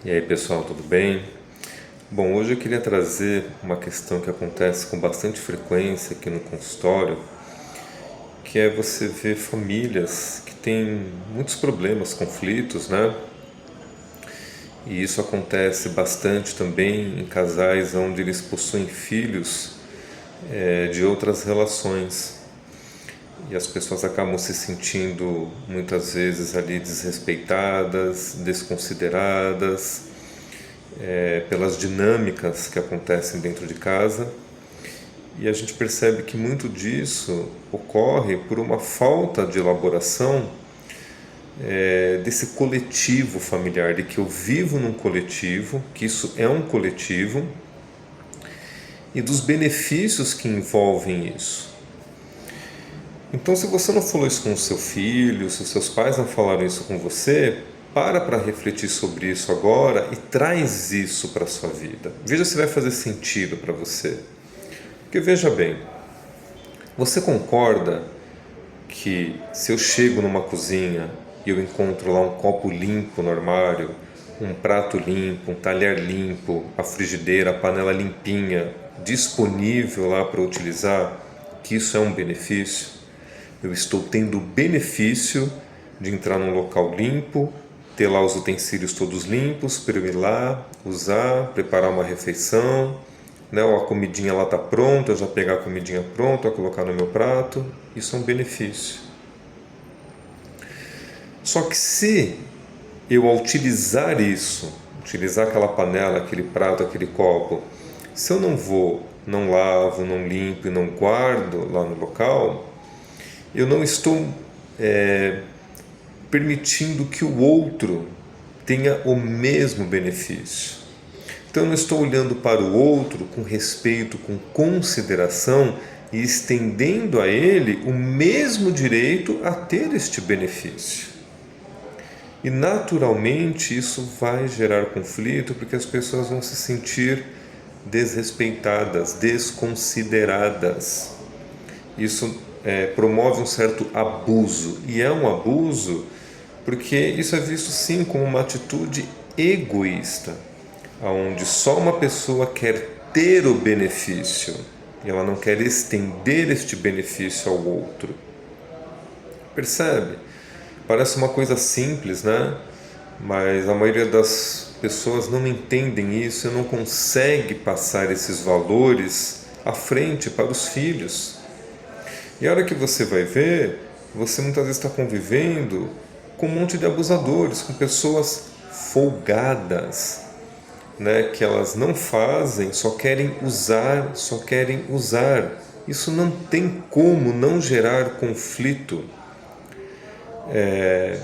E aí pessoal, tudo bem? Bom, hoje eu queria trazer uma questão que acontece com bastante frequência aqui no consultório, que é você ver famílias que têm muitos problemas, conflitos, né? E isso acontece bastante também em casais onde eles possuem filhos de outras relações. E as pessoas acabam se sentindo muitas vezes ali desrespeitadas, desconsideradas, pelas dinâmicas que acontecem dentro de casa, e a gente percebe que muito disso ocorre por uma falta de elaboração desse coletivo familiar, de que eu vivo num coletivo, que isso é um coletivo, e dos benefícios que envolvem isso. Então, se você não falou isso com o seu filho, se os seus pais não falaram isso com você, para refletir sobre isso agora e traz isso para a sua vida. Veja se vai fazer sentido para você. Porque veja bem, você concorda que se eu chego numa cozinha e eu encontro lá um copo limpo no armário, um prato limpo, um talher limpo, a frigideira, a panela limpinha, disponível lá para utilizar, que isso é um benefício? Eu estou tendo o benefício de entrar num local limpo, ter lá os utensílios todos limpos para eu ir lá, usar, preparar uma refeição, né? Ou a comidinha lá está pronta, eu já pegar a comidinha pronta, colocar no meu prato. Isso é um benefício. Só que se eu, ao utilizar isso, utilizar aquela panela, aquele prato, aquele copo, se eu não lavo, não limpo e não guardo lá no local, eu não estou permitindo que o outro tenha o mesmo benefício. Então eu não estou olhando para o outro com respeito, com consideração e estendendo a ele o mesmo direito a ter este benefício. E naturalmente isso vai gerar conflito, porque as pessoas vão se sentir desrespeitadas, desconsideradas. Isso promove um certo abuso, e é um abuso porque isso é visto sim como uma atitude egoísta, onde só uma pessoa quer ter o benefício e ela não quer estender este benefício ao outro. Percebe? Parece uma coisa simples, né? Mas a maioria das pessoas não entendem isso e não consegue passar esses valores à frente para os filhos. E a hora que você vai ver, você muitas vezes está convivendo com um monte de abusadores, com pessoas folgadas, né? Que elas não fazem, só querem usar, só querem usar. Isso não tem como não gerar conflito.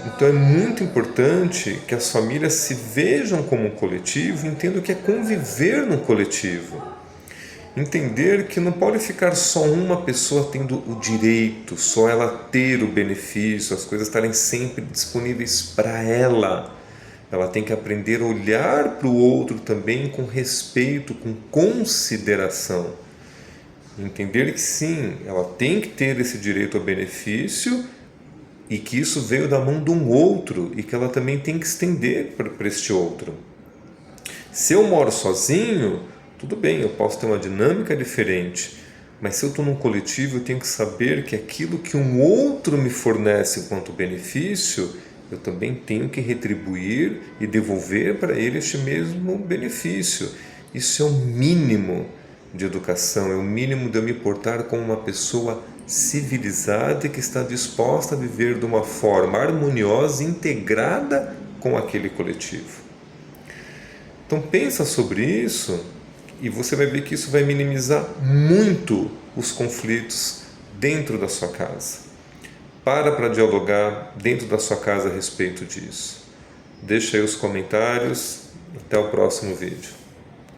Então é muito importante que as famílias se vejam como um coletivo e entendam o que é conviver no coletivo. Entender que não pode ficar só uma pessoa tendo o direito, só ela ter o benefício, as coisas estarem sempre disponíveis para ela. Ela tem que aprender a olhar para o outro também com respeito, com consideração. Entender que sim, ela tem que ter esse direito ao benefício e que isso veio da mão de um outro e que ela também tem que estender para este outro. Se eu moro sozinho, tudo bem, eu posso ter uma dinâmica diferente, mas se eu estou num coletivo, eu tenho que saber que aquilo que um outro me fornece quanto benefício, eu também tenho que retribuir e devolver para ele este mesmo benefício. Isso é o mínimo de educação, é o mínimo de eu me portar como uma pessoa civilizada e que está disposta a viver de uma forma harmoniosa, integrada com aquele coletivo. Então pensa sobre isso e você vai ver que isso vai minimizar muito os conflitos dentro da sua casa. Para dialogar dentro da sua casa a respeito disso. Deixa aí os comentários. Até o próximo vídeo.